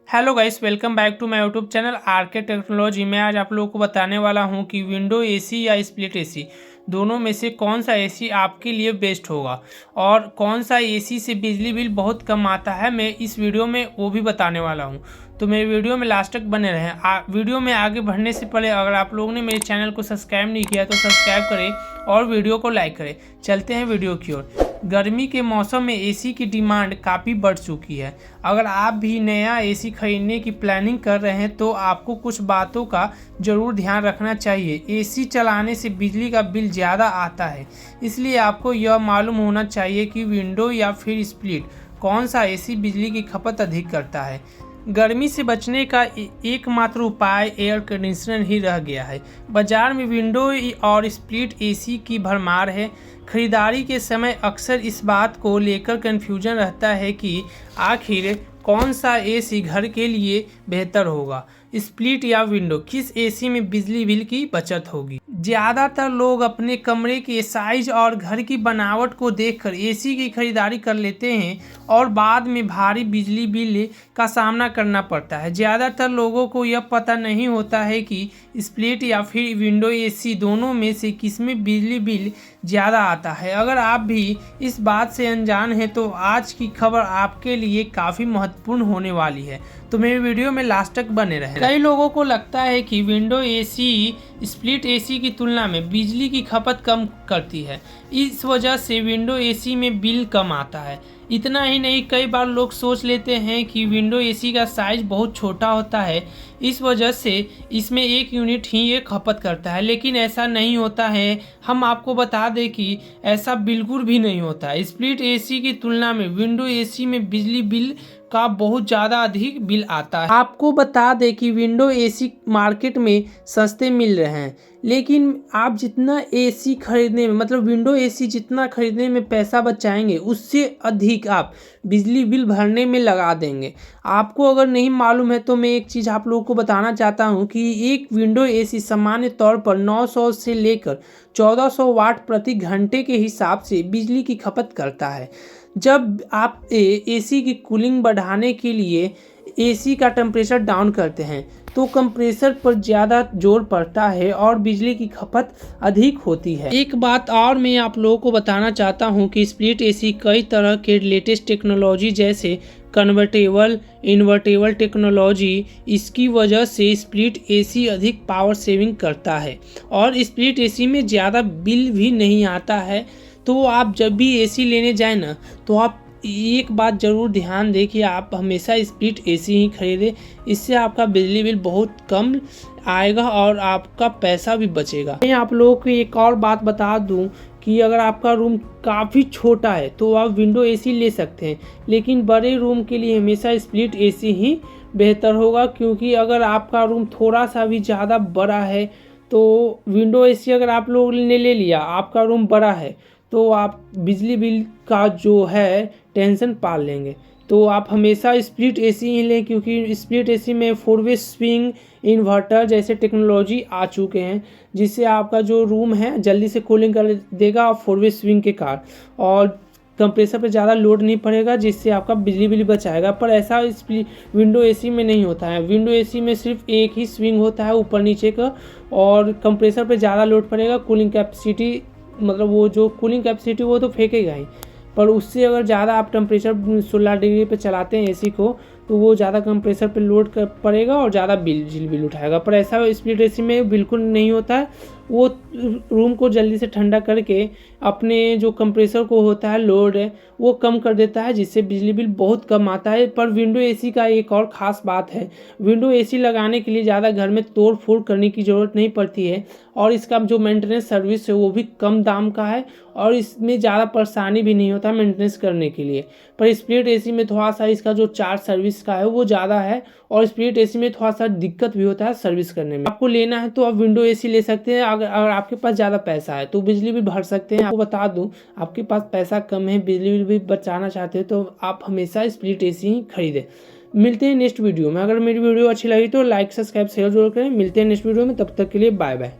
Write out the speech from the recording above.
Hello guys, welcome back to my YouTube channel RK technology. मैं आज आप लोगों को बताने वाला हूं कि विंडो एसी या स्प्लिट एसी दोनों में से कौन सा एसी आपके लिए बेस्ट होगा और कौन सा एसी से बिजली बिल बहुत कम आता है। मैं इस वीडियो में वो भी बताने वाला हूं, तो मेरे वीडियो में लास्ट तक बने रहें। वीडियो में आगे बढ़ने से पहले अगर आप लोगों ने मेरे चैनल को सब्सक्राइब नहीं किया तो सब्सक्राइब करें और वीडियो को लाइक करें। चलते हैं वीडियो की ओर। गर्मी के मौसम में एसी की डिमांड काफ़ी बढ़ चुकी है। अगर आप भी नया एसी खरीदने की प्लानिंग कर रहे हैं तो आपको कुछ बातों का ज़रूर ध्यान रखना चाहिए। एसी चलाने से बिजली का बिल ज़्यादा आता है, इसलिए आपको यह मालूम होना चाहिए कि विंडो या फिर स्प्लिट कौन सा एसी बिजली की खपत अधिक करता है। गर्मी से बचने का एकमात्र उपाय एयर कंडीशनर ही रह गया है। बाजार में विंडो और स्प्लिट एसी की भरमार है। खरीदारी के समय अक्सर इस बात को लेकर कन्फ्यूजन रहता है कि आखिर कौन सा एसी घर के लिए बेहतर होगा, स्प्लिट या विंडो, किस एसी में बिजली बिल की बचत होगी। ज़्यादातर लोग अपने कमरे के साइज और घर की बनावट को देखकर एसी की खरीदारी कर लेते हैं और बाद में भारी बिजली बिल का सामना करना पड़ता है। ज़्यादातर लोगों को यह पता नहीं होता है कि स्प्लिट या फिर विंडो एसी दोनों में से किसमें बिजली बिल ज़्यादा आता है। अगर आप भी इस बात से अनजान हैं तो आज की खबर आपके लिए काफ़ी महत्वपूर्ण होने वाली है, तो मेरे वीडियो में लास्ट तक बने रहें। कई लोगों को लगता है कि विंडो एसी स्प्लिट एसी की तुलना में बिजली की खपत कम करती है, इस वजह से विंडो एसी में बिल कम आता है। इतना ही नहीं, कई बार लोग सोच लेते हैं कि विंडो एसी का साइज बहुत छोटा होता है, इस वजह से इसमें एक यूनिट ही ये खपत करता है, लेकिन ऐसा नहीं होता है। हम आपको बता दें कि ऐसा बिल्कुल भी नहीं होता है। स्प्लिट एसी की तुलना में विंडो एसी में बिजली बिल का बहुत ज़्यादा अधिक बिल आता है। आपको बता दें कि विंडो एसी मार्केट में सस्ते मिल रहे हैं, लेकिन आप जितना एसी खरीदने में मतलब विंडो एसी जितना खरीदने में पैसा बचाएंगे उससे अधिक आप बिजली बिल भरने में लगा देंगे। आपको अगर नहीं मालूम है तो मैं एक चीज़ आप लोगों को बताना चाहता हूं कि एक विंडो एसी सामान्य तौर पर 900 से लेकर 1400 वाट प्रति घंटे के हिसाब से बिजली की खपत करता है। जब आप एसी की कूलिंग बढ़ाने के लिए एसी का टेम्परेचर डाउन करते हैं तो कंप्रेसर पर ज़्यादा जोर पड़ता है और बिजली की खपत अधिक होती है। एक बात और मैं आप लोगों को बताना चाहता हूं कि स्प्लिट एसी कई तरह के लेटेस्ट टेक्नोलॉजी जैसे कन्वर्टेबल, इन्वर्टेबल टेक्नोलॉजी, इसकी वजह से स्प्लिट एसी अधिक पावर सेविंग करता है और स्प्लिट एसी में ज़्यादा बिल भी नहीं आता है। तो आप जब भी एसी लेने जाए ना तो आप एक बात ज़रूर ध्यान दें कि आप हमेशा स्प्लिट एसी ही खरीदें। इससे आपका बिजली बिल बहुत कम आएगा और आपका पैसा भी बचेगा। मैं आप लोगों को एक और बात बता दूं कि अगर आपका रूम काफ़ी छोटा है तो आप विंडो एसी ले सकते हैं, लेकिन बड़े रूम के लिए हमेशा स्प्लिट एसी ही बेहतर होगा, क्योंकि अगर आपका रूम थोड़ा सा भी ज़्यादा बड़ा है तो विंडो एसी अगर आप लोगों ने ले लिया, आपका रूम बड़ा है तो आप बिजली बिल का जो है टेंशन पाल लेंगे। तो आप हमेशा स्प्लिट एसी ही लें, क्योंकि स्प्लिट एसी में 4 वे स्विंग इन्वर्टर जैसे टेक्नोलॉजी आ चुके हैं, जिससे आपका जो रूम है जल्दी से कूलिंग कर देगा 4 वे स्विंग के कारण, और कंप्रेसर पे ज़्यादा लोड नहीं पड़ेगा, जिससे आपका बिजली बिल बचाएगा। पर ऐसा विंडो एसी में नहीं होता है। विंडो एसी में सिर्फ एक ही स्विंग होता है ऊपर नीचे का, और कंप्रेसर पे ज़्यादा लोड पड़ेगा। कूलिंग कैपेसिटी मतलब वो जो कूलिंग कैपेसिटी वो तो फेंकेगा ही, पर उससे अगर ज़्यादा आप टेम्परेचर 16 डिग्री पे चलाते हैं एसी को तो वो ज़्यादा कंप्रेसर पे लोड कर पड़ेगा और ज़्यादा बिजली बिल उठाएगा। पर ऐसा स्प्लिट एसी में बिल्कुल नहीं होता है। वो रूम को जल्दी से ठंडा करके अपने जो कंप्रेसर को होता है लोड है वो कम कर देता है, जिससे बिजली बिल बहुत कम आता है। पर विंडो एसी का एक और ख़ास बात है, विंडो एसी लगाने के लिए ज़्यादा घर में तोड़ फोड़ करने की ज़रूरत नहीं पड़ती है, और इसका जो मेंटेनेंस सर्विस है वो भी कम दाम का है, और इसमें ज़्यादा परेशानी भी नहीं होता मेंटेनेंस करने के लिए। पर स्प्लिट एसी में थोड़ा सा इसका जो चार्ज सर्विस का है वो ज़्यादा है, और स्प्लिट एसी में थोड़ा सा दिक्कत भी होता है सर्विस करने में। आपको लेना है तो आप विंडो एसी ले सकते हैं। अगर आपके पास ज़्यादा पैसा है तो बिजली भी भर सकते हैं। आपको बता दूं, आपके पास पैसा कम है, बिजली बिल भी बचाना चाहते हैं तो आप हमेशा स्प्लिट एसी ही खरीदें। मिलते हैं नेक्स्ट वीडियो में। अगर मेरी वीडियो अच्छी लगी तो लाइक, सब्सक्राइब, शेयर जरूर करें। मिलते हैं नेक्स्ट वीडियो में, तब तक के लिए बाय बाय।